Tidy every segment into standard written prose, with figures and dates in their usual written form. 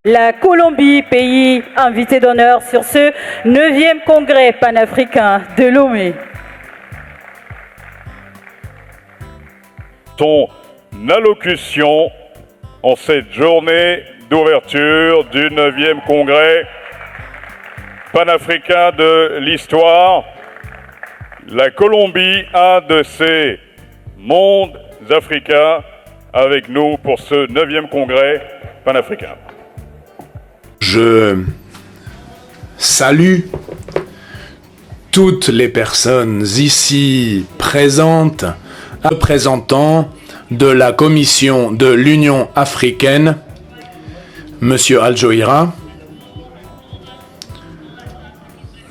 La Colombie, pays invité d'honneur sur ce 9e congrès panafricain de Lomé. Ton allocution en cette journée d'ouverture du 9e congrès panafricain de l'histoire. La Colombie, un de ces mondes africains, avec nous pour ce 9e congrès panafricain. Je salue toutes les personnes ici présentes, représentants de la Commission de l'Union africaine, Monsieur Al-Joïra.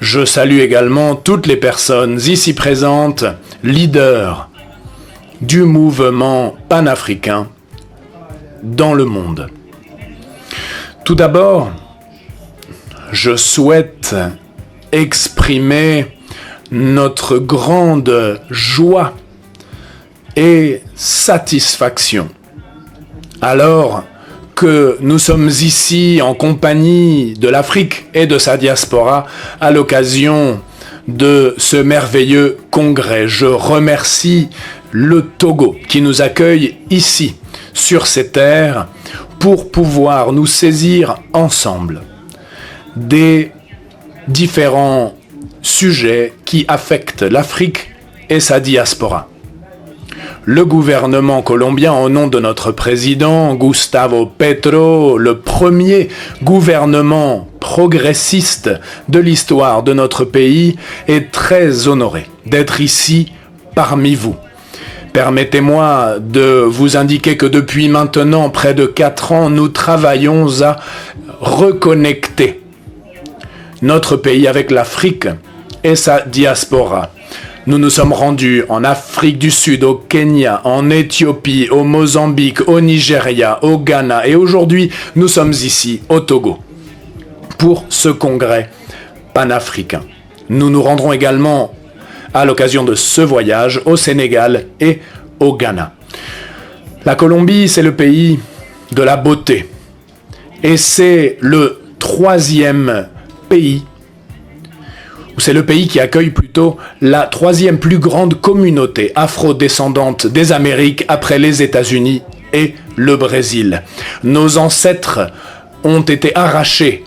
Je salue également toutes les personnes ici présentes, leaders du mouvement panafricain dans le monde. Tout d'abord, je souhaite exprimer notre grande joie et satisfaction alors que nous sommes ici en compagnie de l'Afrique et de sa diaspora à l'occasion de ce merveilleux congrès. Je remercie le Togo qui nous accueille ici sur ces terres pour pouvoir nous saisir ensemble des différents sujets qui affectent l'Afrique et sa diaspora. Le gouvernement colombien, au nom de notre président Gustavo Petro, le premier gouvernement progressiste de l'histoire de notre pays, est très honoré d'être ici parmi vous. Permettez-moi de vous indiquer que depuis maintenant près de 4 ans, nous travaillons à reconnecter notre pays avec l'Afrique et sa diaspora. Nous nous sommes rendus en Afrique du Sud, au Kenya, en Éthiopie, au Mozambique, au Nigeria, au Ghana et aujourd'hui, nous sommes ici au Togo pour ce congrès panafricain. Nous nous rendrons également à l'occasion de ce voyage au Sénégal et au Ghana. La Colombie, c'est le pays de la beauté et c'est le 3e pays, ou c'est le pays qui accueille plutôt la 3e plus grande communauté afro-descendante des Amériques après les États-Unis et le Brésil. Nos ancêtres ont été arrachés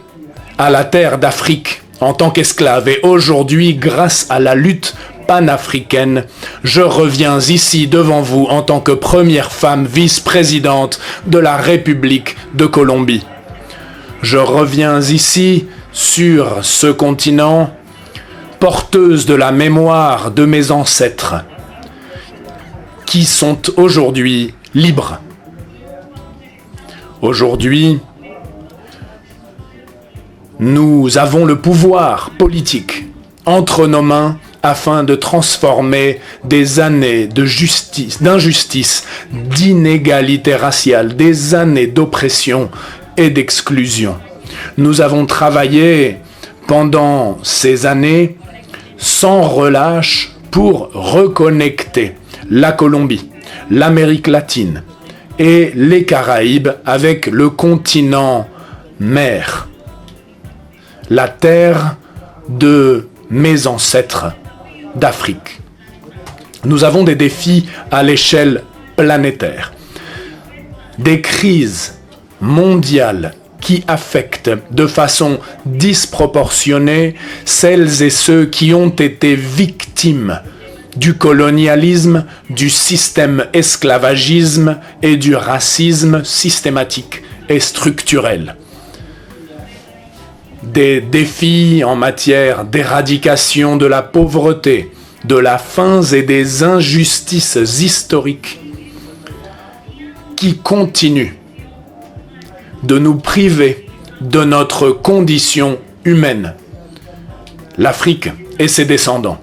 à la terre d'Afrique en tant qu'esclaves et aujourd'hui, grâce à la lutte panafricaine, je reviens ici devant vous en tant que première femme vice-présidente de la République de Colombie. Je reviens ici sur ce continent porteuse de la mémoire de mes ancêtres qui sont aujourd'hui libres. Aujourd'hui, nous avons le pouvoir politique entre nos mains afin de transformer des années de justice, d'injustice, d'inégalité raciale, des années d'oppression et d'exclusion. Nous avons travaillé pendant ces années sans relâche pour reconnecter la Colombie, l'Amérique latine et les Caraïbes avec le continent mère, la terre de mes ancêtres d'Afrique. Nous avons des défis à l'échelle planétaire, des crises mondiales qui affectent de façon disproportionnée celles et ceux qui ont été victimes du colonialisme, du système esclavagisme et du racisme systématique et structurel. Des défis en matière d'éradication de la pauvreté, de la faim et des injustices historiques qui continuent de nous priver de notre condition humaine, l'Afrique et ses descendants.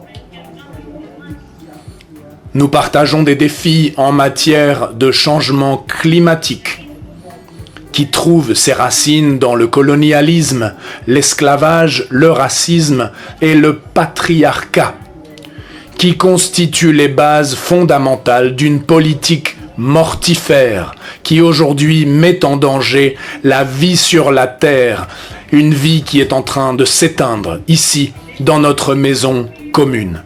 Nous partageons des défis en matière de changement climatique qui trouvent ses racines dans le colonialisme, l'esclavage, le racisme et le patriarcat, qui constituent les bases fondamentales d'une politique mortifère qui aujourd'hui met en danger la vie sur la terre, une vie qui est en train de s'éteindre ici, dans notre maison commune.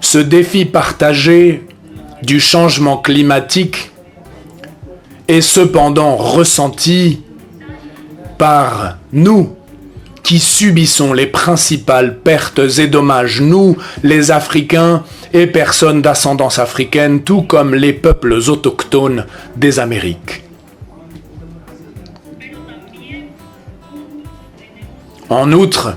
Ce défi partagé du changement climatique est cependant ressenti par nous qui subissons les principales pertes et dommages, nous, les Africains et personnes d'ascendance africaine, tout comme les peuples autochtones des Amériques. En outre,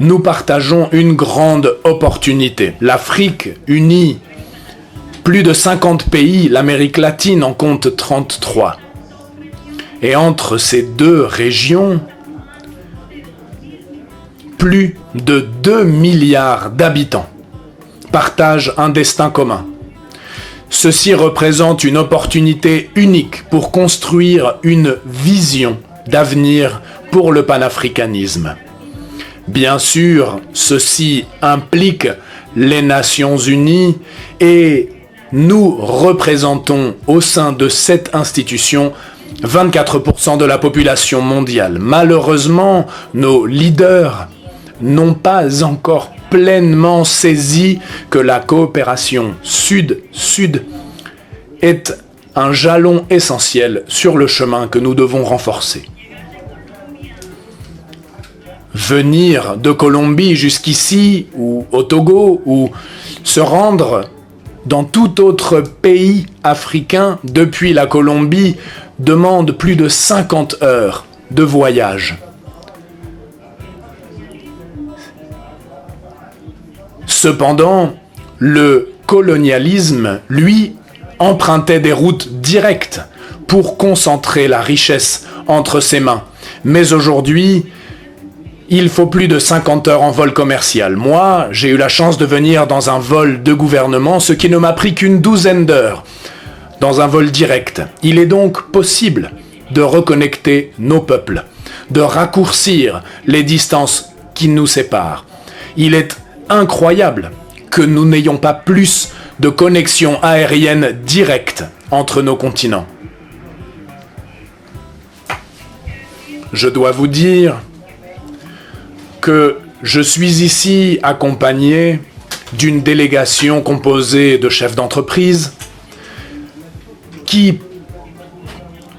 nous partageons une grande opportunité. L'Afrique unie plus de 50 pays, l'Amérique latine en compte 33. Et entre ces deux régions, plus de 2 milliards d'habitants partagent un destin commun. Ceci représente une opportunité unique pour construire une vision d'avenir pour le panafricanisme. Bien sûr, ceci implique les Nations Unies et nous représentons au sein de cette institution 24% de la population mondiale. Malheureusement, nos leaders n'ont pas encore pleinement saisi que la coopération Sud-Sud est un jalon essentiel sur le chemin que nous devons renforcer. Venir de Colombie jusqu'ici, ou au Togo, ou se rendre dans tout autre pays africain depuis la Colombie demande plus de 50 heures de voyage. Cependant, le colonialisme, lui, empruntait des routes directes pour concentrer la richesse entre ses mains. Mais aujourd'hui, il faut plus de 50 heures en vol commercial. Moi, j'ai eu la chance de venir dans un vol de gouvernement, ce qui ne m'a pris qu'une douzaine d'heures, dans un vol direct. Il est donc possible de reconnecter nos peuples, de raccourcir les distances qui nous séparent. Il est incroyable que nous n'ayons pas plus de connexions aériennes directes entre nos continents. Je dois vous dire que je suis ici accompagné d'une délégation composée de chefs d'entreprise qui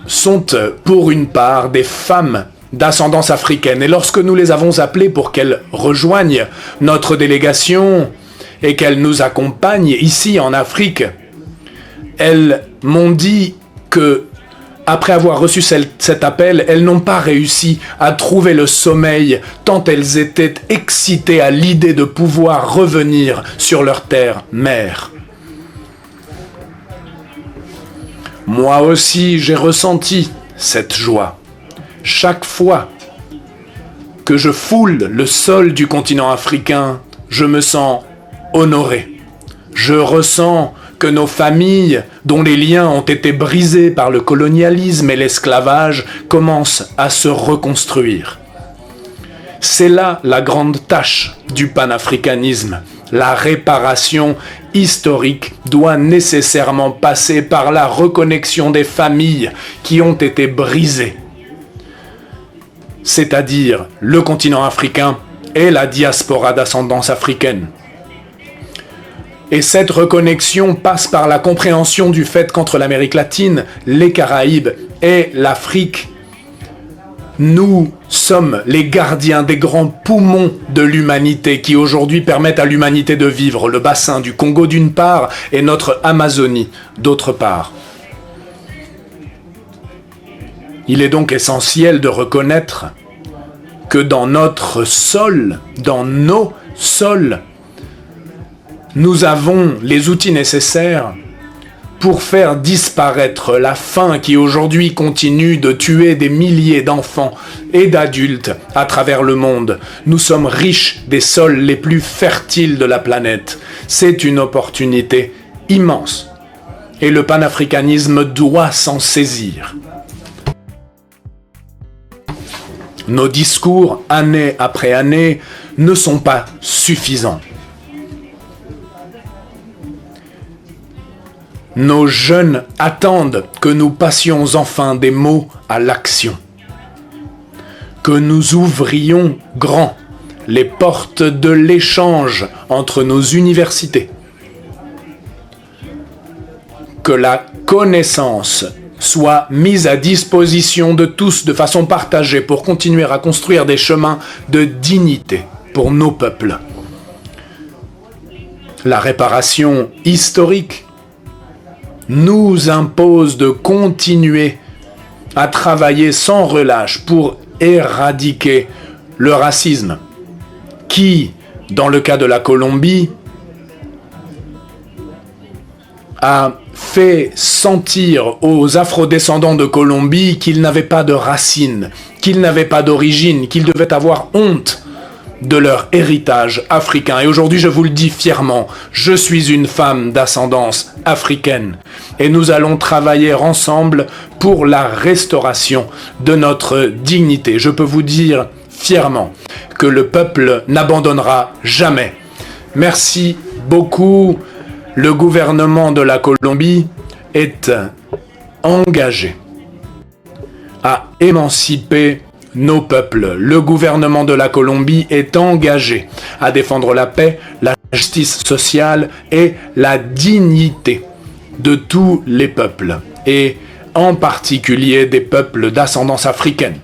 sont pour une part des femmes d'ascendance africaine. Et lorsque nous les avons appelées pour qu'elles rejoignent notre délégation et qu'elles nous accompagnent ici en Afrique, elles m'ont dit que après avoir reçu cet appel, elles n'ont pas réussi à trouver le sommeil tant elles étaient excitées à l'idée de pouvoir revenir sur leur terre mère. Moi aussi, j'ai ressenti cette joie. Chaque fois que je foule le sol du continent africain, je me sens honoré. Je ressens que nos familles, dont les liens ont été brisés par le colonialisme et l'esclavage, commencent à se reconstruire. C'est là la grande tâche du panafricanisme. La réparation historique doit nécessairement passer par la reconnexion des familles qui ont été brisées, c'est-à-dire le continent africain et la diaspora d'ascendance africaine. Et cette reconnexion passe par la compréhension du fait qu'entre l'Amérique latine, les Caraïbes et l'Afrique, nous sommes les gardiens des grands poumons de l'humanité qui aujourd'hui permettent à l'humanité de vivre. Le bassin du Congo d'une part et notre Amazonie d'autre part. Il est donc essentiel de reconnaître que dans notre sol, dans nos sols, nous avons les outils nécessaires pour faire disparaître la faim qui aujourd'hui continue de tuer des milliers d'enfants et d'adultes à travers le monde. Nous sommes riches des sols les plus fertiles de la planète. C'est une opportunité immense et le panafricanisme doit s'en saisir. Nos discours, année après année, ne sont pas suffisants. Nos jeunes attendent que nous passions enfin des mots à l'action, que nous ouvrions grand les portes de l'échange entre nos universités, que la connaissance soit mise à disposition de tous de façon partagée pour continuer à construire des chemins de dignité pour nos peuples. La réparation historique nous impose de continuer à travailler sans relâche pour éradiquer le racisme qui, dans le cas de la Colombie, a fait sentir aux afrodescendants de Colombie qu'ils n'avaient pas de racines, qu'ils n'avaient pas d'origine, qu'ils devaient avoir honte de leur héritage africain. Et aujourd'hui, je vous le dis fièrement, je suis une femme d'ascendance africaine et nous allons travailler ensemble pour la restauration de notre dignité. Je peux vous dire fièrement que le peuple n'abandonnera jamais. Merci beaucoup. Le gouvernement de la Colombie est engagé à émanciper nos peuples. Le gouvernement de la Colombie est engagé à défendre la paix, la justice sociale et la dignité de tous les peuples, et en particulier des peuples d'ascendance africaine.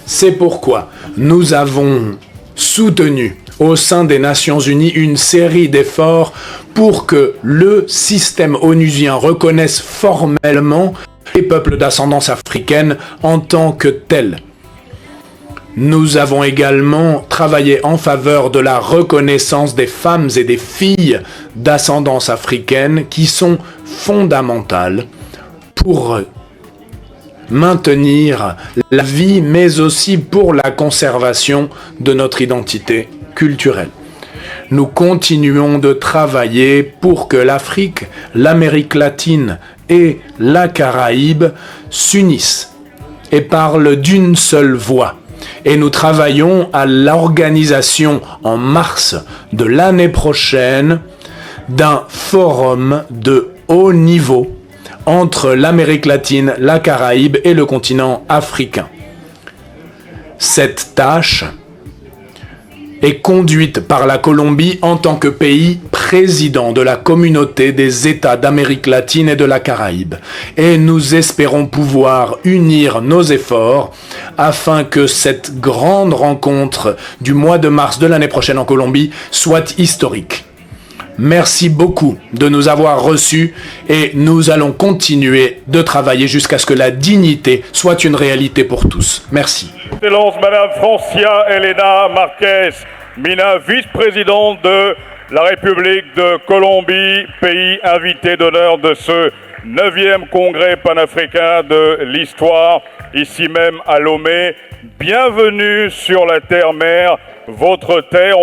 C'est pourquoi nous avons soutenu au sein des Nations Unies une série d'efforts pour que le système onusien reconnaisse formellement les peuples d'ascendance africaine en tant que tels. Nous avons également travaillé en faveur de la reconnaissance des femmes et des filles d'ascendance africaine qui sont fondamentales pour maintenir la vie, mais aussi pour la conservation de notre identité culturelle. Nous continuons de travailler pour que l'Afrique, l'Amérique latine et la Caraïbe s'unissent et parlent d'une seule voix. Et nous travaillons à l'organisation en mars de l'année prochaine d'un forum de haut niveau entre l'Amérique latine, la Caraïbe et le continent africain. Cette tâche est conduite par la Colombie en tant que pays président de la communauté des États d'Amérique latine et de la Caraïbe. Et nous espérons pouvoir unir nos efforts afin que cette grande rencontre du mois de mars de l'année prochaine en Colombie soit historique. Merci beaucoup de nous avoir reçus et nous allons continuer de travailler jusqu'à ce que la dignité soit une réalité pour tous. Merci. Excellence Madame Francia Elena Marquez Mina, vice-présidente de la République de Colombie, pays invité d'honneur de ce 9e congrès panafricain de l'histoire, ici même à Lomé. Bienvenue sur la terre-mère, votre terre.